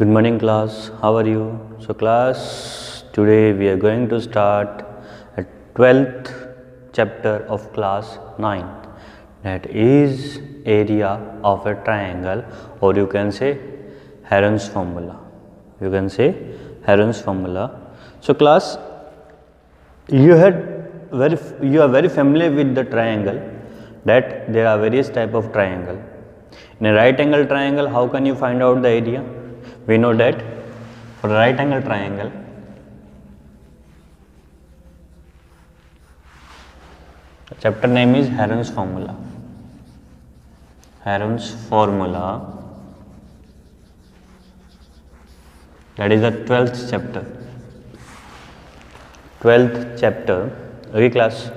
Good morning class, how are you? So class, today we are going to start a 12th chapter of class 9th, that is area of a triangle, or you can say Heron's formula. So class, you are very familiar with the triangle, that there are various type of triangle. In a right angle triangle, how can you find out the area? We know that for a right angle triangle, the chapter name is Heron's formula. That is the 12th chapter. Okay class.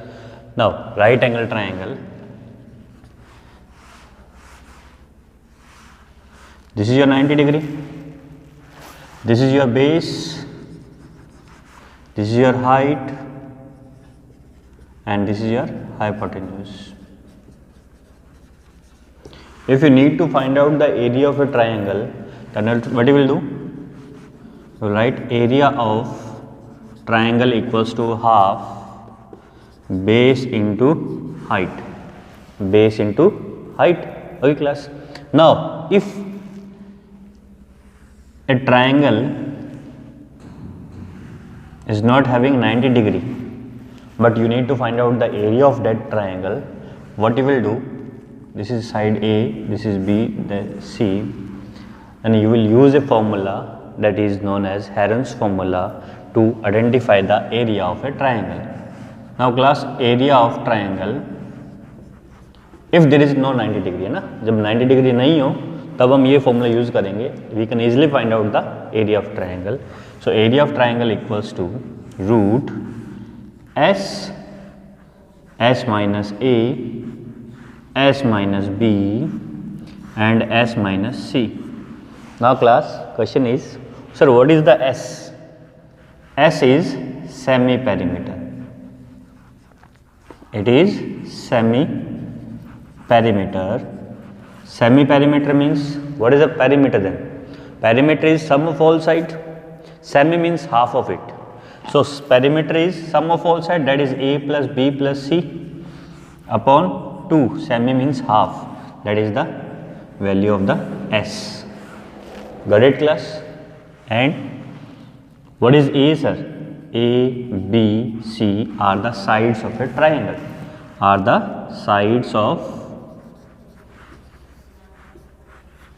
Now right angle triangle. This is your 90 degree. This is your base, this is your height, and this is your hypotenuse. If you need to find out the area of a triangle, then what you will do? You write area of triangle equals to half base into height. Okay class. Now if a triangle is not having 90 degree, but you need to find out the area of that triangle, what you will do? This is side A, this is B, then C, and you will use a formula that is known as Heron's formula to identify the area of a triangle. Now class, area of triangle, if there is no 90 degree, ना जब 90 degree नहीं हो तब हम ये formula use करेंगे. We can easily find out the area of triangle. So area of triangle equals to root S minus A, S minus B and S minus C. Now class, question is, sir what is the S? S is semi perimeter. It is semi perimeter. Semi perimeter means, what is a perimeter then? Perimeter is sum of all sides. Semi means half of it. So perimeter is sum of all sides, that is a plus b plus c upon 2. Semi means half, that is the value of the s. Got it class? And what is a, sir? A, B, C are the sides of a triangle.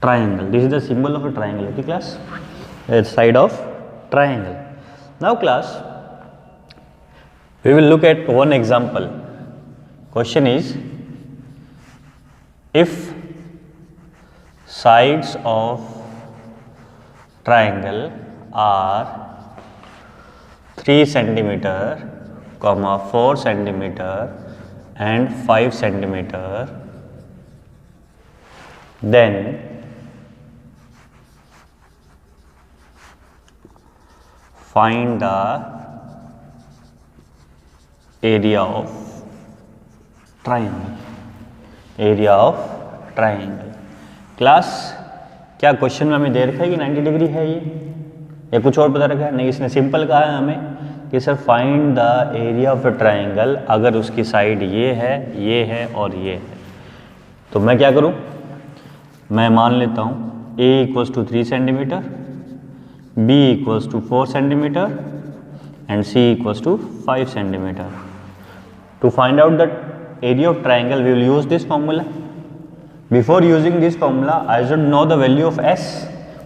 Triangle. This is the symbol of a triangle. Okay class? It's side of triangle. Now class, we will look at one example. Question is, if sides of triangle are 3 centimeter, 4 centimeter and 5 centimeter, then find the area of triangle. Class, क्या question में हमें दे रखा है कि 90 degree है ये, या कुछ और बता रखा है? नहीं, इसने सिंपल कहा है हमें कि sir find the area of A triangle अगर उसकी साइड ये है और ये है. तो मैं क्या करूं? मैं मान लेता हूं a equals to 3 centimetre, b equals to 4 centimeter and c equals to 5 centimeter. To find out the area of triangle, we will use this formula. Before using this formula, I should know the value of s.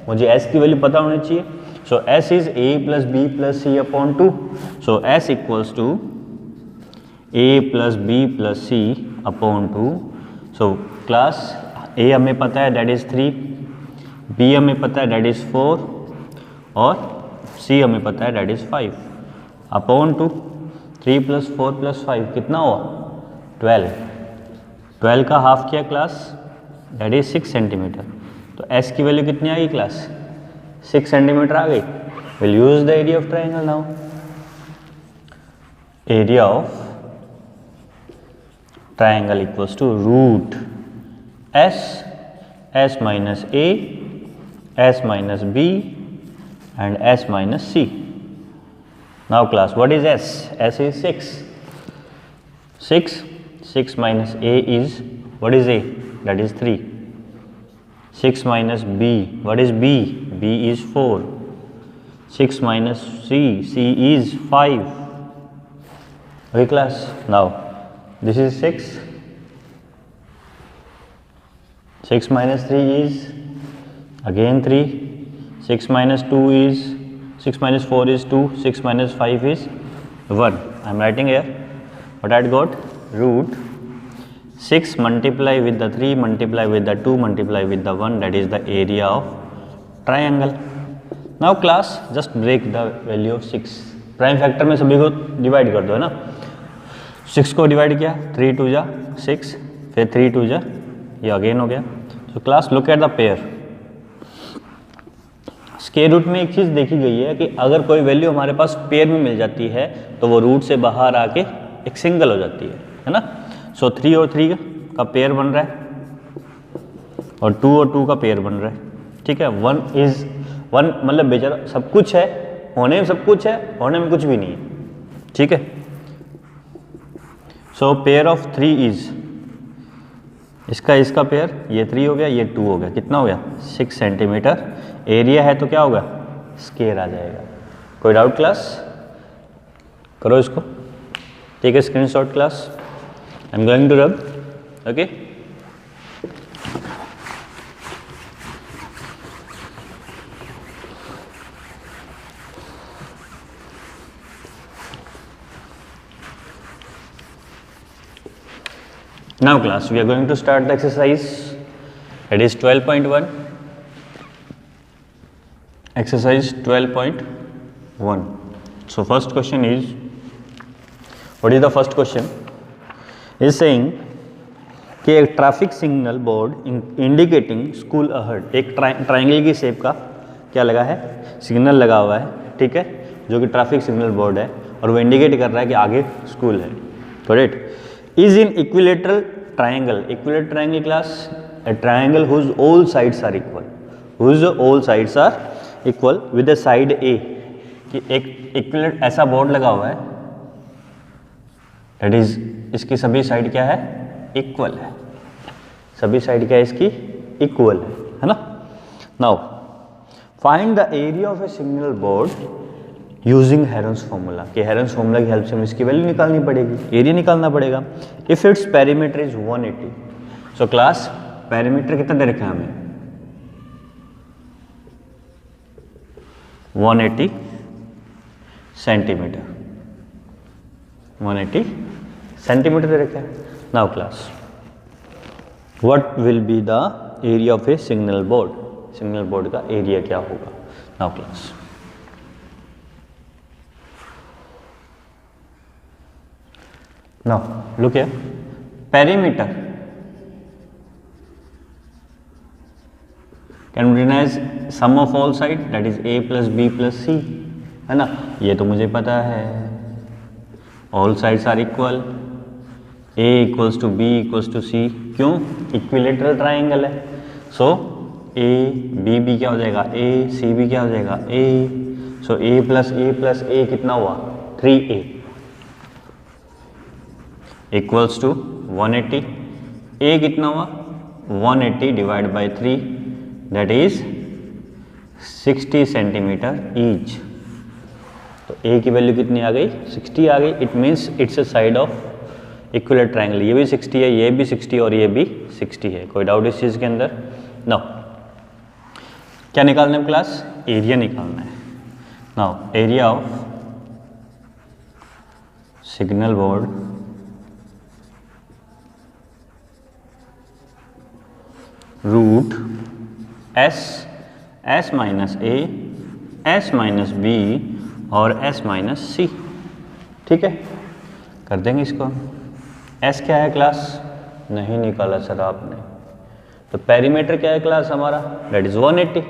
मुझे s की value पता होनी चाहिए. So s is a plus b plus c upon 2. So s equals to a plus b plus c upon 2. So class, a हमें पता है that is 3, b हमें पता है that is 4 और c हमें पता है that is 5 upon 2. 3 plus 4 plus 5 कितना हुआ? 12 का हाफ किया क्लास, डेट इज 6 सेंटीमीटर. तो s की वैल्यू कितनी आ गई क्लास? 6 सेंटीमीटर आ गई. Will use the area of triangle. Now area of triangle equals to root S minus a, S minus B and S minus C. Now class, what is S? S is 6. 6 minus A is, what is A? That is 3. 6 minus B, what is B? B is 4. 6 minus C, C is 5. Okay class, now this is 6. 6 minus 3 is again 3. 6 minus 2 is 6 minus 4 is 2. 6 minus 5 is 1. I am writing here what I got, root 6 multiply with the 3 multiply with the 2 multiply with the 1, that is the area of triangle. Now class, just break the value of 6. Prime factor में सभी को divide कर दो, है ना. 6 को divide किया, 3 2 जा 6, फिर 3 2 जा, ये अगेन हो गया. तो class look at the pair. Square root में एक चीज़ देखी गई है कि अगर कोई वैल्यू हमारे पास पेयर में मिल जाती है तो वो रूट से बाहर आके एक सिंगल हो जाती है ना. सो 3 और 3 का पेयर बन रहा है और 2 और 2 का पेयर बन रहा है. ठीक है, 1 मतलब बेचारा सब कुछ है, होने में सब कुछ है, होने में कुछ भी नहीं है. ठीक है, सो पेयर ऑफ 3 इज, इसका पेयर, ये 3 हो गया, ये 2 हो गया, कितना हो गया 6 सेंटीमीटर. एरिया है तो क्या होगा, स्क्वायर आ जाएगा. कोई डाउट क्लास? करो इसको, take a screenshot class. I am going to rub. Okay, now class, we are going to start the exercise. It is 12.1. Exercise 12.1. So first question is, what is the first question? Is saying कि एक traffic signal board indicating school ahead, एक triangle की shape का क्या लगा है, signal लगा हुआ है. ठीक है, जो कि ट्रैफिक सिग्नल बोर्ड है और वो इंडिकेट कर रहा है कि आगे स्कूल है. Correct. is in equilateral triangle. Equilateral triangle class, a triangle whose all sides are equal, whose all sides are equal with the side A. कि एक equilateral ऐसा बोर्ड लगा हुआ है, that is इसकी सभी साइड क्या है, इक्वल है. सभी साइड क्या है इसकी, इक्वल है ना. Now find the area of A signal board using herons formula. कि हेरन्स फॉर्मूला की हेल्प से हमें इसकी वैल्यू निकालनी पड़ेगी, एरिया निकालना पड़ेगा. If its perimeter is 180. So class, perimeter कितना दे रखा है हमें, 180 सेंटीमीटर. 180 सेंटीमीटर दे रखा है. Now class, what will be the area of A signal board. Signal board का एरिया क्या होगा. Now class, now look here, perimeter can be written as sum of all sides, that is a plus b plus c, है ना. ये तो मुझे पता है, all sides are equal, a equals to b equals to c. क्यों, equilateral triangle है. सो a b क्या हो जाएगा, a c b क्या हो जाएगा, a. So a plus a कितना हुआ, 3a इक्वल्स टू 180. a कितना हुआ, 180 divide by 3, that is 60 centimetre each. तो a की वैल्यू कितनी आ गई, 60 आ गई. It means it's a side of equilateral triangle. ये भी 60 है, ये भी 60 और ये भी 60 है. कोई डाउट इस चीज़ के अंदर? नो. क्या निकालना है क्लास, एरिया निकालना है. Now area of signal board root s minus a, s minus b और s माइनस c. ठीक है, कर देंगे इसको. s क्या है क्लास, नहीं निकाला सर आपने. तो पेरीमीटर क्या है क्लास हमारा, दैट इज 180.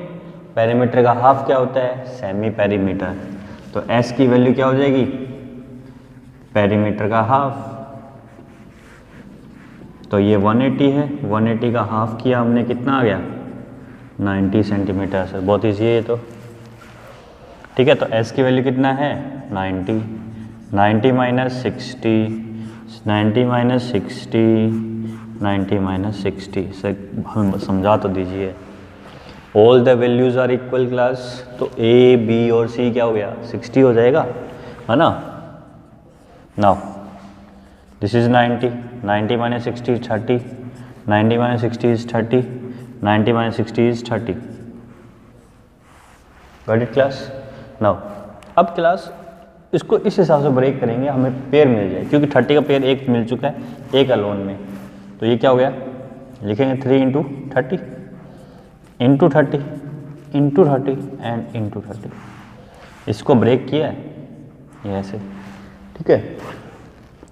पेरीमीटर का हाफ क्या होता है, सेमी पेरीमीटर. तो s की वैल्यू क्या हो जाएगी, पेरीमीटर का हाफ. तो ये 180 है, 180 का हाफ किया हमने, कितना आ गया 90 सेंटीमीटर सर, बहुत ईजी है ये तो। ठीक है, तो एस की वैल्यू कितना है 90, 90 माइनस 60, 90 माइनस 60, 90 माइनस 60 सर, हम समझा तो दीजिए। All the values are equal class, तो ए बी और सी क्या हो गया 60 हो जाएगा, है ना। Now this is 90, 90 minus 60 is 30, 90 minus 60 is 30, 90 minus 60 is 30। Got it class. Now अब क्लास इसको इस हिसाब से ब्रेक करेंगे, हमें पेयर मिल जाए, क्योंकि 30 का पेयर एक मिल चुका है एक अलोन में। तो ये क्या हो गया, लिखेंगे 3 into 30 into 30 into 30 and into 30। इसको ब्रेक किया है ये ऐसे, ठीक है,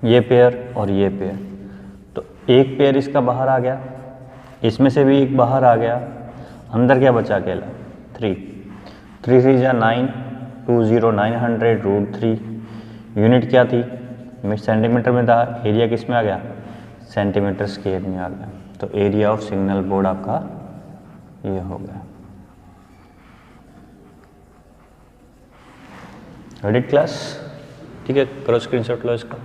ये पेयर और ये पेयर। तो एक पेयर इसका बाहर आ गया, इसमें से भी एक बाहर आ गया, अंदर क्या बचा अकेला 3, 3 3 जा 9, 20 900 रूट 3। यूनिट क्या थी, सेंटीमीटर में था, एरिया किस में आ गया सेंटीमीटर स्क्वायर में आ गया। तो एरिया ऑफ सिग्नल बोर्ड आपका ये हो गया। रेडी क्लास, ठीक है, करो स्क्रीनशॉट लो इसका।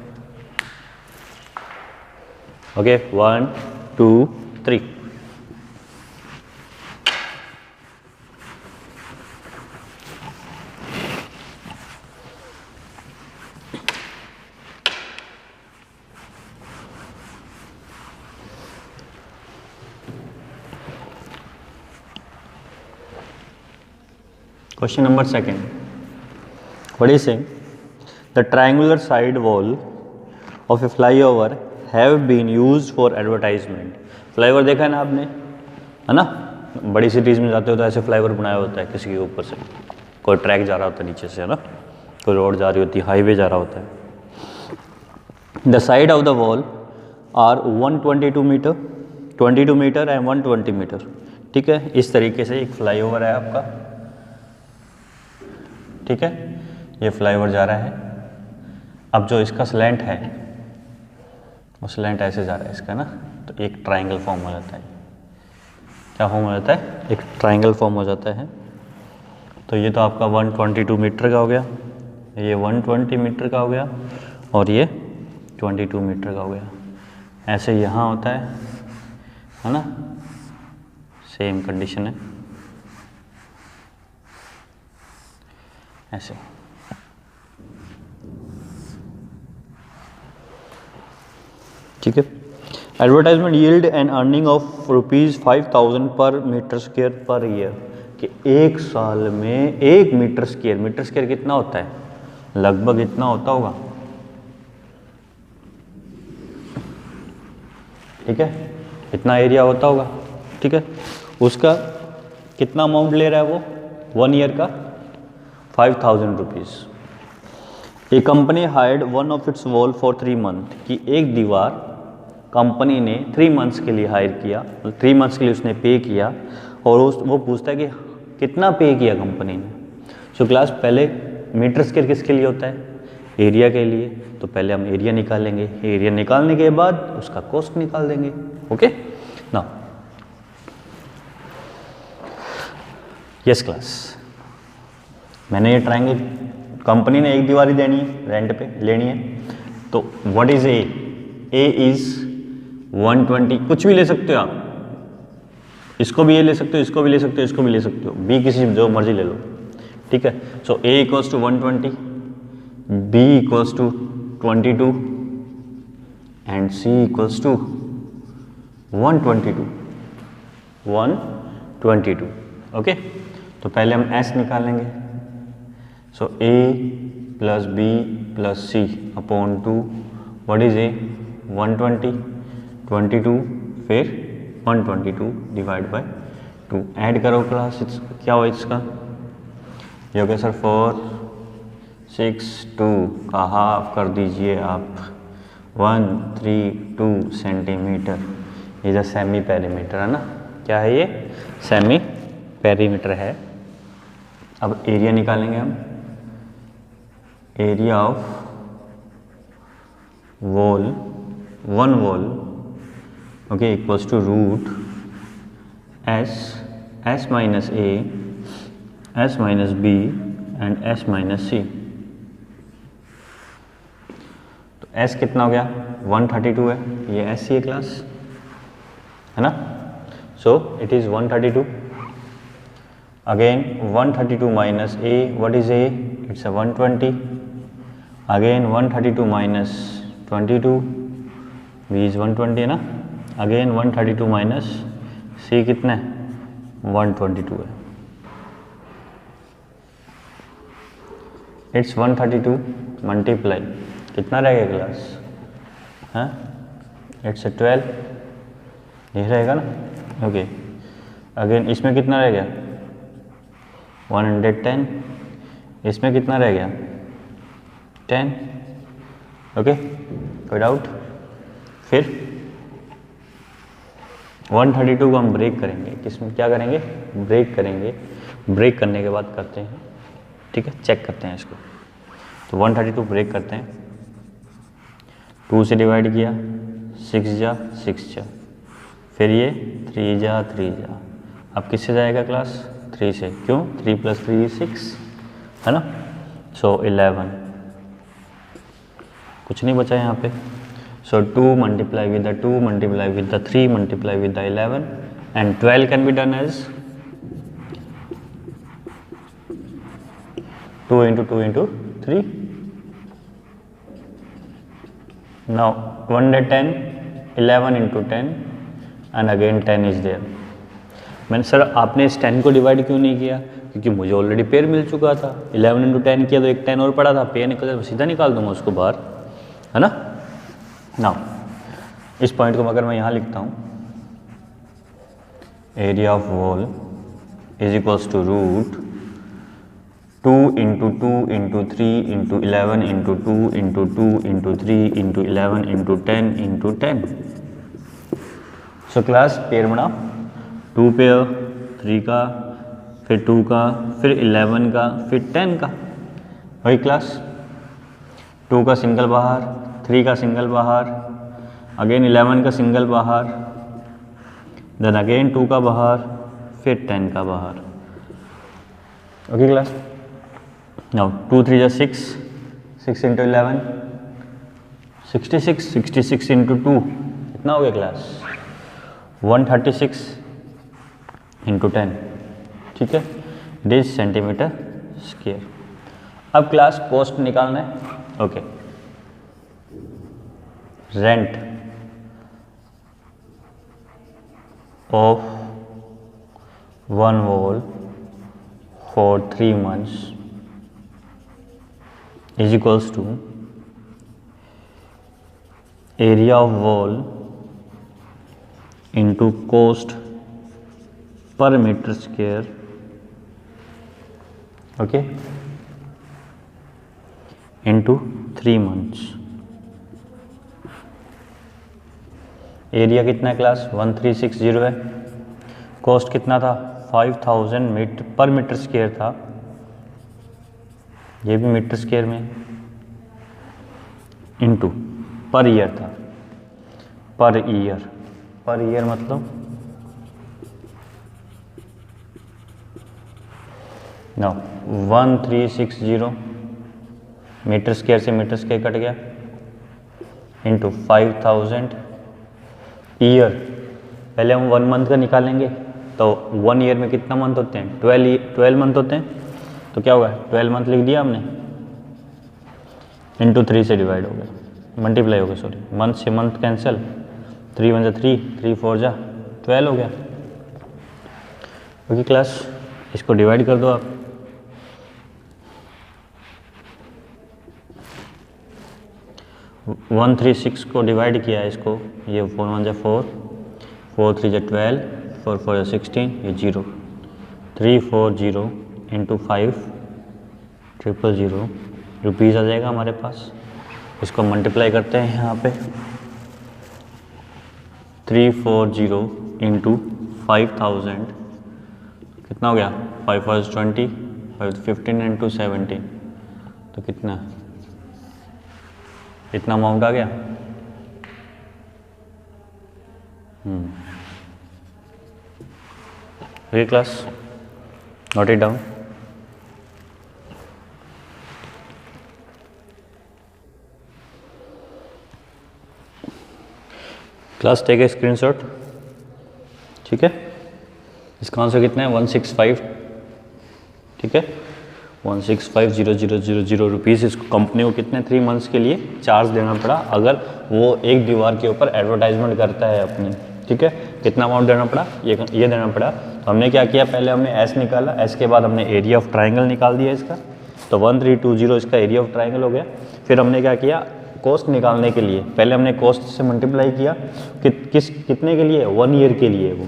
Okay 1 2 3। Question number 2. What is saying? The triangular side wall of a flyover have been used for advertisement. Flyover देखा है ना आपने, है ना, बड़ी सिटीज़ में जाते हो तो ऐसे फ्लाईओवर बनाया होता है किसी के ऊपर से, कोई ट्रैक जा रहा होता है नीचे से, है ना, कोई रोड जा रही होती है, हाईवे जा रहा होता है। The side of the wall are 122 metre, 22 metre and 120 metre. ठीक है, इस तरीके से एक फ्लाईओवर है आपका, ठीक है, ये फ्लाईओवर जा रहा है। अब जो इसका स्लैंट है वो स्लैंट ऐसे जा रहा है इसका ना, तो एक ट्रायंगल फॉर्म हो जाता है। क्या फॉर्म हो जाता है, एक ट्रायंगल फॉर्म हो जाता है। तो ये तो आपका 122 मीटर का हो गया, ये 120 मीटर का हो गया और ये 22 मीटर का हो गया। ऐसे यहाँ होता है ना, सेम कंडीशन है ऐसे। ठीक है, advertisement yield and earning of ₹5000 पर मीटर स्क्वायर पर ईयर, कि एक साल में 1 मीटर स्क्वायर, मीटर स्क्वायर कितना होता है, लगभग इतना होता होगा, ठीक है, इतना एरिया होता होगा, ठीक है। उसका कितना अमाउंट ले रहा है वो 1 ईयर का ₹5000। A company hired one of its wall for 3 month, कि एक दीवार कंपनी ने 3 मंथ्स के लिए हायर किया, 3 मंथ्स के लिए उसने पे किया, और वो पूछता है कि कितना पे किया कंपनी ने। सो क्लास पहले मीटर स्क्वायर किसके लिए होता है, एरिया के लिए, तो पहले हम एरिया निकालेंगे, एरिया निकालने के बाद उसका कॉस्ट निकाल देंगे। ओके ना, यस क्लास, मैंने ये ट्रायंगल, कंपनी ने एक दीवार ही देनी है, रेंट पे लेनी है, तो व्हाट इज ए इज 120, कुछ भी ले सकते हो आप, इसको भी ये ले सकते हो, इसको भी ले सकते हो, इसको भी ले सकते हो, बी किसी जो मर्जी ले लो, ठीक है। So A equals to 120, B equals to 22 and C equals to 122, 122। Okay, तो पहले हम एस निकालेंगे। So A plus B plus C upon 2, what is A 120, 22 फिर 122 डिवाइड बाय 2, ऐड करो क्लास, क्या हो इसका, ये हो गया सर 4 6 2 का हाफ कर दीजिए आप 132 सेंटीमीटर, ये जो सेमी पेरीमीटर है ना, क्या है ये सेमी पेरीमीटर है। अब एरिया निकालेंगे हम, area of wall, one wall, okay, equals to root S S minus A, S minus B and S minus C. तो एस कितना हो गया 132 है, ये एस सी है क्लास, है ना। So it is 132। Again 132 minus A, what is A, it's a 120। Again 132 minus 22, B is 120 है ना। अगेन 132 माइनस सी कितना है 122 है। इट्स 132 मल्टीप्लाई कितना रहेगा क्लास, हाँ इट्स 12, ये रहेगा ना। ओके अगेन इसमें कितना रह गया 110, इसमें कितना रह गया 10। ओके कोई डाउट। फिर 132 को हम ब्रेक करेंगे, किसमें क्या करेंगे, ब्रेक करेंगे। ब्रेक करने के बाद करते हैं, ठीक है, चेक करते हैं इसको। तो 132 ब्रेक करते हैं, 2 से डिवाइड किया 6 जा 6 जा, फिर ये 3 जा 3 जा। अब किससे जाएगा क्लास 3 से, क्यों 3 + 3 = 6 है ना। सो 11, कुछ नहीं बचा यहाँ पे। So 2 multiply with the 2 multiply with the 3 multiply with the 11 and 12 can be done as 2 × 2 × 3। Now 110, 11 × 10 and again 10 is there। मैंने सर आपने इस 10 को डिवाइड क्यों नहीं किया, क्योंकि मुझे ऑलरेडी पेयर मिल चुका था। 11 × 10 किया तो एक 10 और पड़ा था, पेयर निकल सीधा निकाल दूंगा उसको बाहर, है ना। नाउ इस पॉइंट को अगर मैं यहाँ लिखता हूँ, area of wall is equals to root 2 × 2 × 3 × 11 × 2 × 2 × 3 × 11 × 10 × 10। So class pair बना 2 पेयर 3 का, फिर 2 का, फिर 11 का, फिर 10 का। वही क्लास 2 का सिंगल बाहर, 3 का सिंगल बाहर, अगेन 11 का सिंगल बाहर, देन अगेन 2 का बाहर, फिर 10 का बाहर। Okay class. नाउ 2 × 3 = 6, 6 × 11 66, 66 × 2 कितना हो गया क्लास 136 × 10, ठीक है, इट इज सेंटीमीटर स्क्वायर। अब क्लास कॉस्ट निकालना है। Okay rent of 1 wall for 3 months is equals to area of wall into cost per meter square, okay, into 3 months। Area कितना है क्लास 1360 है, कॉस्ट कितना था 5000 पर मीटर स्क्वायर था, ये भी मीटर स्क्वायर में, इनटू पर ईयर था, पर ईयर मतलब नो 1360 मीटर स्क्वायर से मीटर स्क्वायर कट गया, इनटू 5000 ईयर। पहले हम 1 मंथ का निकालेंगे, तो 1 ईयर में कितना मंथ होते हैं 12 मंथ होते हैं, तो क्या होगा 12 मंथ लिख दिया हमने, इनटू 3 से डिवाइड हो गया, मल्टीप्लाई हो गया, सॉरी मंथ से मंथ कैंसिल, 3 × 1 = 3, 3 × 4 = 12 हो गया। ओके क्लास, इसको डिवाइड कर दो आप, वन 136 को डिवाइड किया है इसको, ये 4 × 1 = 4, 4 × 3 = 12, 4 × 4 = 16, ये 0, 340 × 5 000 रुपीज़ आ जाएगा हमारे पास। इसको मल्टीप्लाई करते हैं यहाँ पे, 340 × 5000 कितना हो गया 5 × 20, 5 × 15 × 17, तो कितना इतना अमाउंट आ गया। Okay class, note it down. Class take a screenshot, ठीक है। इसका आंसर कितना है 165, ठीक है 165,000 रुपीज़ इसको कंपनी को कितने 3 मंथ्स के लिए चार्ज देना पड़ा, अगर वो एक दीवार के ऊपर एडवर्टाइजमेंट करता है अपनी, ठीक है। कितना अमाउंट देना पड़ा, ये देना पड़ा। तो हमने क्या किया, पहले हमने एस निकाला, एस के बाद हमने एरिया ऑफ ट्राइंगल निकाल दिया इसका, तो 1320 इसका एरिया ऑफ ट्राइंगल हो गया। फिर हमने क्या किया, कॉस्ट निकालने के लिए पहले हमने कॉस्ट से मल्टीप्लाई किया कितने के लिए, 1 ईयर के लिए, वो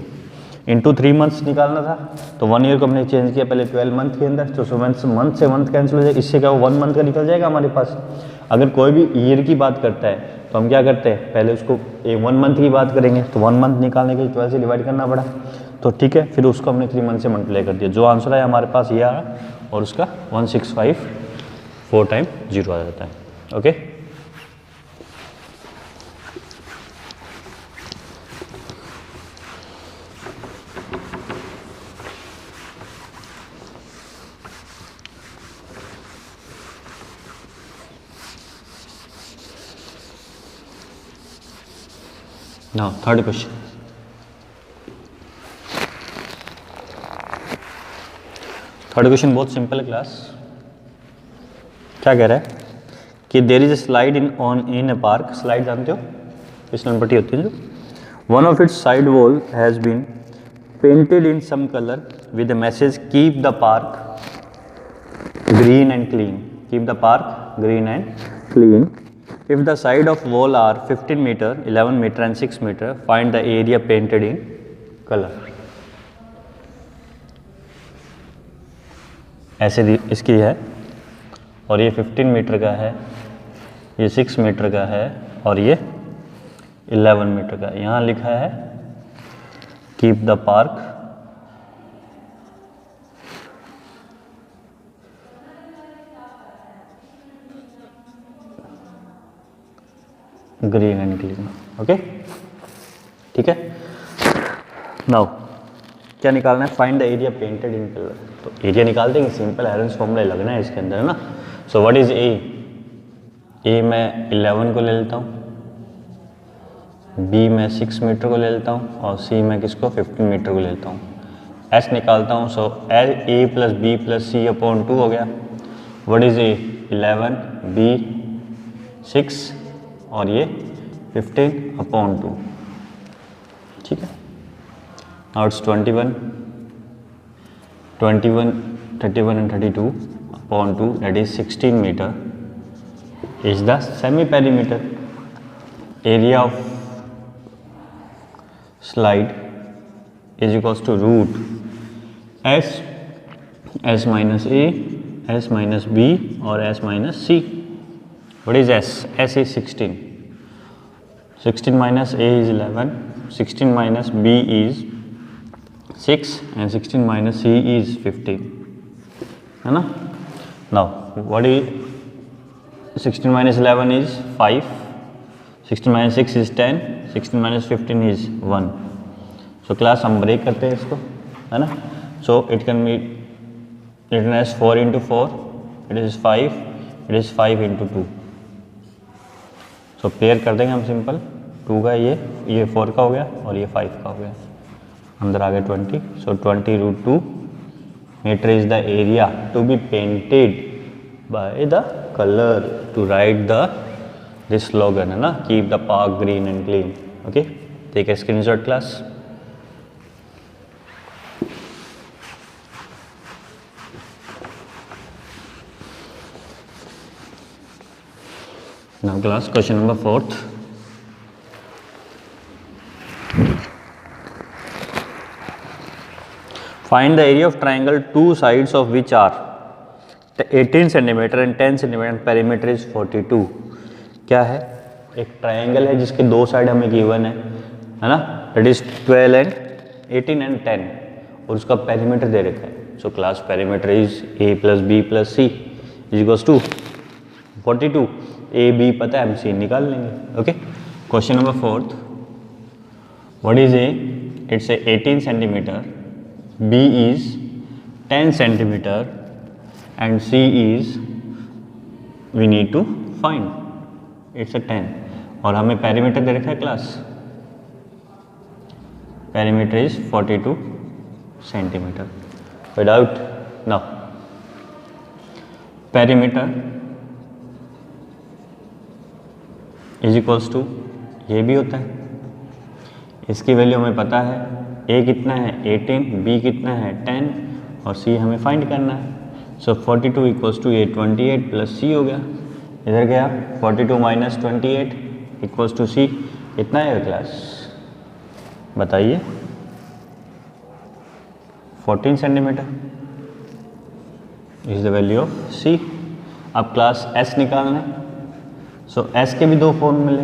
इंटू 3 मंथ्स निकालना था। तो 1 ईयर को हमने चेंज किया पहले 12 मंथ के अंदर, तो मंथ से मंथ कैंसिल हो जाएगा, इससे क्या 1 मंथ का निकल जाएगा हमारे पास। अगर कोई भी ईयर की बात करता है तो हम क्या करते हैं, पहले उसको 1 मंथ की बात करेंगे, तो 1 मंथ निकालने के लिए 12 से डिवाइड करना पड़ा, तो ठीक है। फिर उसको हमने 3 मंथ से मल्टीप्लाई कर दिया, जो आंसर है हमारे पास ये आया, और उसका 165 4 टाइम 0 आ जाता है। Okay, now third question. Third question बहुत सिंपल है क्लास। क्या कह रहा है कि there is a slide in a park. Slide जानते हो, फिसलन पट्टी होती है जो, one of its side wall has been painted in some colour with the message keep the park green and clean, keep the park green and clean. If the side of wall are 15 meter, 11 meter and 6 meter, find the area painted in color. ऐसे इसकी है, और ये 15 metre का है, ये 6 metre का है, और ये 11 मीटर का। यहाँ लिखा है keep the park green and clean. Okay, ठीक है। नाउ क्या निकालना है, find the area painted in colour. तो एरिया निकाल देंगे, सिंपल एरेंज फॉर्मूला लगना है इसके अंदर, है ना। सो व्हाट इज ए मैं 11 को ले लेता हूँ, बी मैं 6 मीटर को ले लेता हूँ, और सी मैं किसको 15 मीटर को ले लेता हूँ। एस निकालता हूँ, सो A plus B plus C upon 2 हो गया। व्हाट इज ए 11, बी 6 और ये 15 अपॉन 2, ठीक है। Now it's 21, 31 and 32 upon 2, that is 16 meter is the semi perimeter. Area of slide is equals to root s minus a, s minus b or s minus c. What is s? S is 16. 16 minus a is 11, 16 minus b is 6 and 16 minus c is 15, है ना। Now what is 16 minus 11 is 5, 16 minus 6 is 10, 16 minus 15 is 1. So class हम break करते हैं इसको, है ना। So it can be written as 4 into 4, it is 5, it is 5 into 2. So pair कर देंगे हम सिंपल, 2 का ये 4 का हो गया और ये 5 का हो गया, अंदर आ गया 20। So 20 root 2 metre is the area to be painted by the colour to write the this slogan, है ना, keep the park green and clean. Okay, take a screenshot class. Now class, question number 4th. Find the area of triangle, two sides of which are 18 centimeter and 10 centimeter and perimeter is 42. क्या है, एक triangle है जिसके 2 side हमें given है ना, that is 12 and 18 and 10, और उसका पेरीमीटर दे रखा है। So class perimeter is a plus b plus c is equals to 42. A B पता है, हम सी निकाल लेंगे। Okay, question number 4th, what is A, it's a 18 centimetre B is 10 centimeter and C is we need to find it's a 10 और हमें perimeter दे रखा है class, perimeter is 42 centimetre without now perimeter is equals to ये भी होता है, इसकी वैल्यू हमें पता है, ए कितना है 18, बी कितना है 10 और सी हमें फाइंड करना है। सो 42 इक्वल्स टू ए 28 प्लस सी हो गया, इधर गया 42 माइनस 28 इक्वल्स टू सी, कितना है क्लास बताइए 14 centimetre is the value of C. अब क्लास एस निकालना है, सो एस के भी दो फॉर्मूले,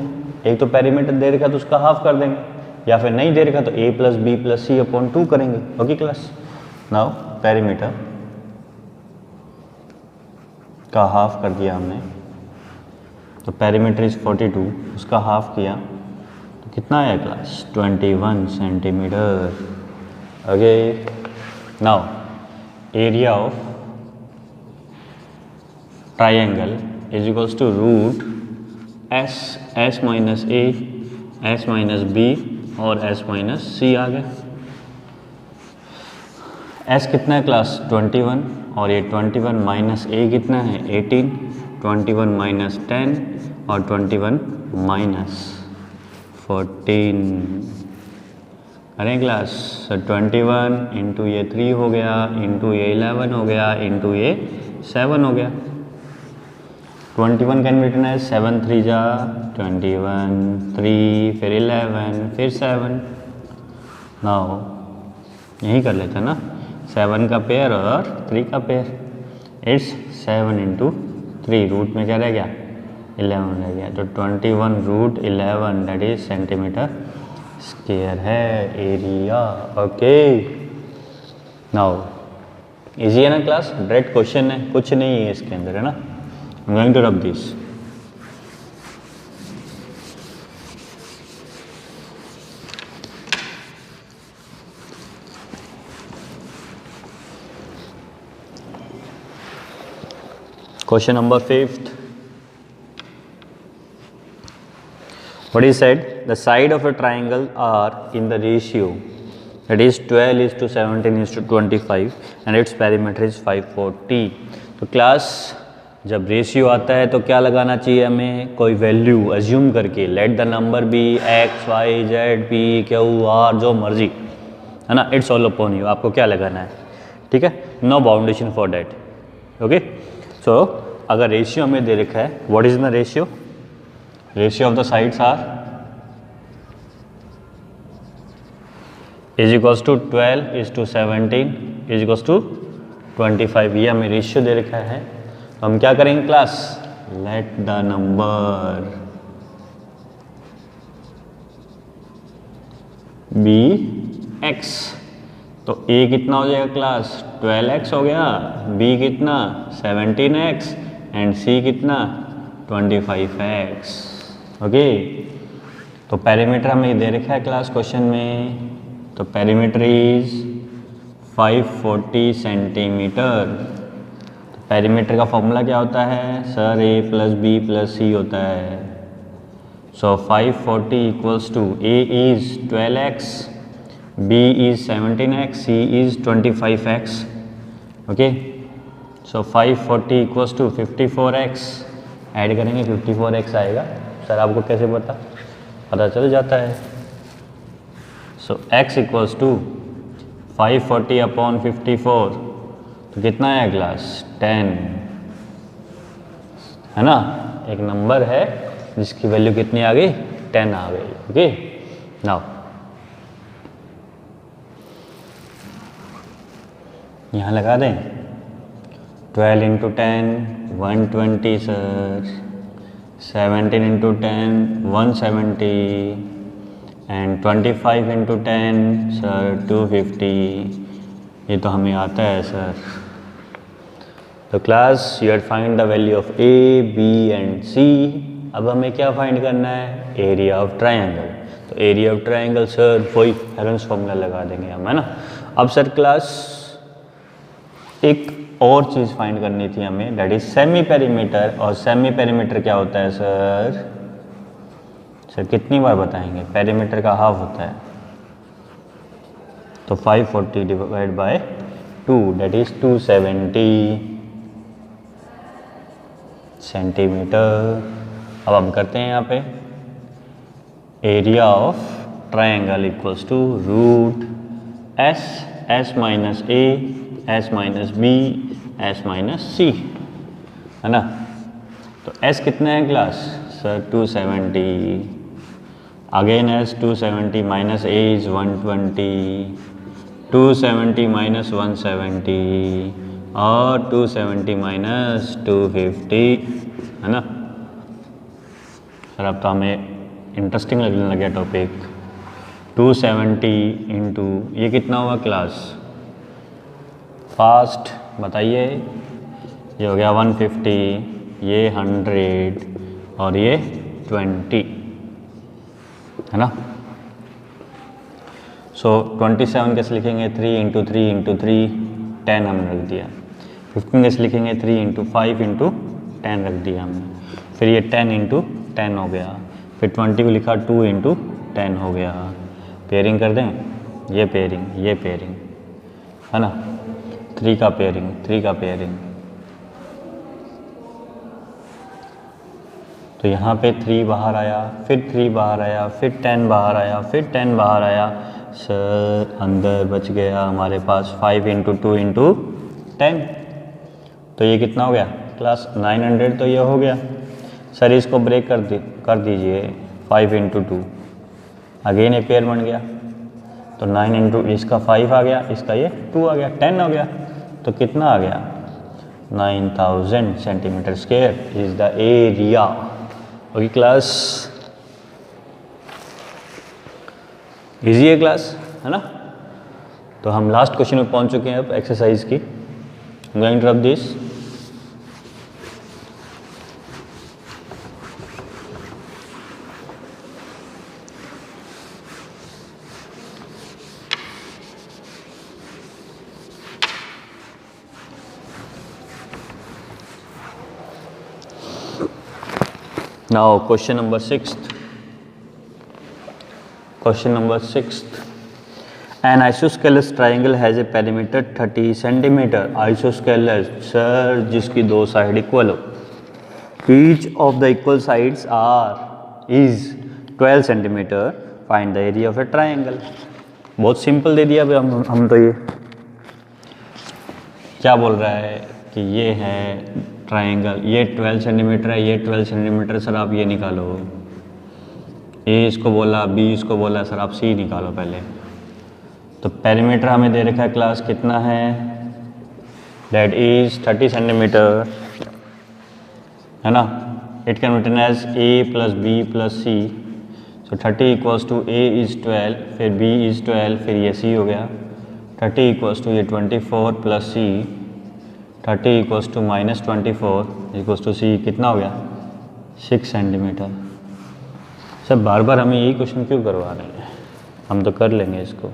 एक तो पेरीमीटर दे रखा तो उसका हाफ कर देंगे, या फिर नहीं दे रखा तो a plus B plus C upon 2 करेंगे। ओके क्लास, नाउ पेरीमीटर का हाफ कर दिया हमने, तो पेरीमीटर इज 42, उसका हाफ किया तो कितना आया class 21 centimetre. Okay, now area of triangle is equals to root S minus A, S minus B और एस माइनस सी आ गया। एस कितना है क्लास 21 और ये 21 माइनस ए कितना है 18, 21 माइनस 10 और 21 माइनस 14 करें क्लास। सो 21 इंटू ये 3 हो गया, इंटू ये 11 हो गया, इंटू ये 7 हो गया। 21 कैन बी रिटन एज 7 3 जा 21, 3 फिर 11 फिर 7। नाउ यही कर लेते हैं ना, 7 का पेयर और 3 का पेयर, इट्स 7 इंटू 3, रूट में क्या रह गया 11 रह गया, तो 21 root 11 that is centimetre square है एरिया। ओके, नाउ इजी है ना क्लास, डायरेक्ट क्वेश्चन है, कुछ नहीं है इसके अंदर है ना। I'm going to rub this. Question number 5th. What is said? The side of a triangle are in the ratio that is 12 is to 17 is to 25 and its perimeter is 540. तो class जब ratio आता है तो क्या लगाना चाहिए हमें, कोई वैल्यू अज्यूम करके, let the number be X Y Z P Q R जो मर्जी है ना, इट्स ऑल अपॉन यू, आपको क्या लगाना है, ठीक है, no boundation for that. Okay, so अगर रेशियो हमें दे रखा है, what is the ratio, ratio of the sides are is equals to 12 is to 17 is equals to 25, ये हमें रेशियो दे रखा है। तो हम क्या करेंगे class, let the number be X, तो a कितना हो जाएगा क्लास 12x हो गया, b कितना 17x एंड c कितना 25x। ओके, तो पेरीमीटर हमें दे रखा है क्लास क्वेश्चन में, तो पेरीमीटर इज 540 सेंटीमीटर। पेरीमीटर का फॉर्मूला क्या होता है sir, a plus B plus C होता है। So 540 equals to a is 12x, b is 17x, c is 25x। Okay, so 540 equals to 54x, add करेंगे 54x आएगा। सर आपको कैसे पता चल जाता है। सो x इक्वल्स टू 540 अपॉन 54, तो कितना है क्लास 10 है ना, एक नंबर है जिसकी वैल्यू कितनी आ गई 10 आ गई। ओके, नाउ यहाँ लगा दें 12 into 10 120 sir, 17 into 10 170 and 25 into 10 sir 250, ये तो हमें आता है सर। तो class you had find the value of A B and C. अब हमें क्या फाइंड करना है, एरिया ऑफ ट्रायंगल। तो एरिया ऑफ ट्रायंगल सर वही हेलेंस फॉर्मूला लगा देंगे हम है ना। अब सर क्लास एक और चीज़ फाइंड करनी थी हमें, दैट इज सेमी पेरीमीटर। और सेमी पेरीमीटर क्या होता है सर? सर कितनी बार बताएंगे? पेरीमीटर का हाफ होता है, तो 540 divide by 2 that is 270 centimetre. अब हम करते हैं यहाँ पे area of triangle equals to root S minus A S minus B S minus C, है ना। तो एस कितना है class? Sir 270, again S 270 minus A is 120, 270 minus 170 और 270 माइनस 250, है ना। सर अब तो हमें इंटरेस्टिंग लगने लगे टॉपिक। 270 इंटू ये कितना हुआ क्लास? फास्ट बताइए। ये हो गया 150, ये 100 और ये 20, है ना। सो 27 कैसे लिखेंगे? 3 इंटू 3 इंटू 3 10 हमने रख दिया। 15 कैसे लिखेंगे? 3 इंटू 5 इंटू 10 रख दिया हमने। फिर ये 10 इंटू 10 हो गया। फिर 20 को लिखा 2 इंटू 10 हो गया। पेयरिंग कर दें, ये पेयरिंग, है ना। 3 का पेयरिंग। तो यहाँ पे 3 बाहर आया, फिर 3 बाहर आया, फिर 10 बाहर आया, फिर 10 बाहर आया। सर अंदर बच गया हमारे पास 5 इंटू 2 इंटू 10। तो ये कितना हो गया क्लास? 900। तो ये हो गया। सर इसको ब्रेक कर दीजिए 5 इंटू 2, अगेन ये पेयर बन गया। तो 9 इंटू इसका 5 आ गया, इसका ये 2 आ गया, 10 हो गया। तो कितना आ गया? 9000 centimetre square is the area. Okay class, easy है क्लास, है ना। तो हम लास्ट क्वेश्चन में पहुंच चुके हैं अब एक्सरसाइज की। Going to rub this. Now question number 6th. Question number 6th. An isosceles triangle has a perimeter 30 centimeter. Isosceles sir जिसकी दो साइड इक्वल हो. Each of the equal sides is 12 centimeter. Find the area of a triangle. बहुत simple they दिया हम तो। ये क्या बोल रहा है कि ये है ट्रायंगल, ये 12 सेंटीमीटर है, ये 12 सेंटीमीटर। सर आप ये निकालो, ए इसको बोला, बी इसको बोला, सर आप सी निकालो पहले। तो पेरीमीटर हमें दे रखा है क्लास कितना है? दैट इज 30 सेंटीमीटर, है ना। It can written as A plus B plus C. So 30 equals to A is 12, फिर बी इज़ 12, फिर ये सी हो गया। 30 इक्वल्स टू ये 24 plus C, 30 equals to minus 24 equals to C, कितना हो गया? 6 सेंटीमीटर। सब बार बार हमें यही क्वेश्चन क्यों करवा रहे हैं? हम तो कर लेंगे इसको।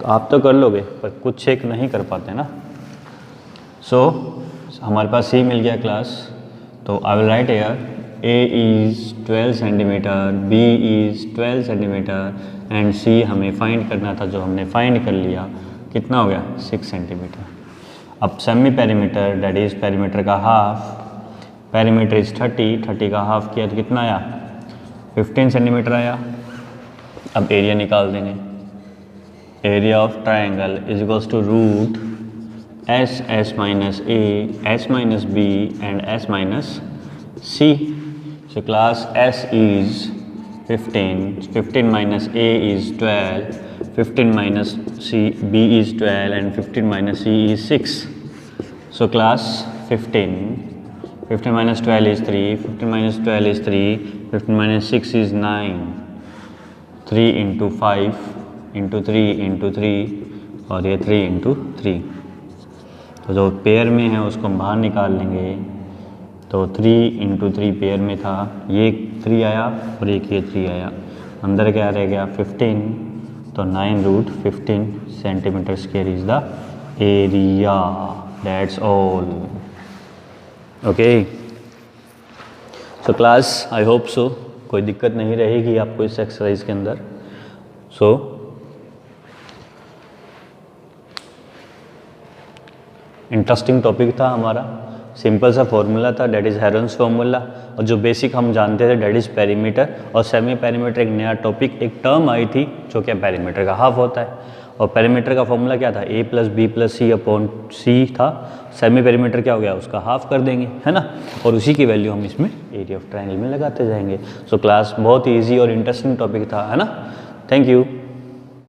तो आप तो कर लोगे पर कुछ चेक नहीं कर पाते ना। सो हमारे पास सी मिल गया क्लास। तो I will write here A is 12 centimetre, B is 12 centimetre and C हमें फाइंड करना था, जो हमने फाइंड कर लिया। कितना हो गया? 6 सेंटीमीटर। अब semi perimeter that is perimeter का हाफ, पेरीमीटर इज़ 30 का हाफ किया तो कितना आया? 15 सेंटीमीटर आया। अब एरिया निकाल देंगे। Area of triangle is equals to root S minus A S minus B and S minus C. So class S is 15 minus a is 12, 15 minus b is 12 and 15 minus c is 6. So class 15 minus 12 is 3, 15 minus 12 is 3, 15 minus 6 is 9, 3 into 5 into 3 into 3 और ये 3 into 3। तो जो pair में है उसको हम बाहर निकाल लेंगे। तो 3 into 3 पेयर में था, ये 3 आया और एक ये 3 आया। अंदर क्या रह गया? 15। तो तो 9√15 centimetre square is the area, that's all. Okay, so class I hope so कोई दिक्कत नहीं रहेगी आपको इस एक्सरसाइज के अंदर। सो इंटरेस्टिंग टॉपिक था हमारा, सिंपल सा फॉर्मूला था, डेट इज़ हेरोन्स फार्मूला, और जो बेसिक हम जानते थे डेट इज़ पेरीमीटर, और सेमी पेरीमीटर एक नया टॉपिक, एक टर्म आई थी जो क्या पेरीमीटर का हाफ होता है, और पेरीमीटर का फॉर्मूला क्या था, a + b + c/c था। सेमी पेरीमीटर क्या हो गया, उसका हाफ कर देंगे, है ना, और उसी की वैल्यू हम इसमें एरिया ऑफ ट्रायंगल में लगाते जाएंगे। सो क्लास बहुत ही ईजी और इंटरेस्टिंग टॉपिक था, है ना। Thank you.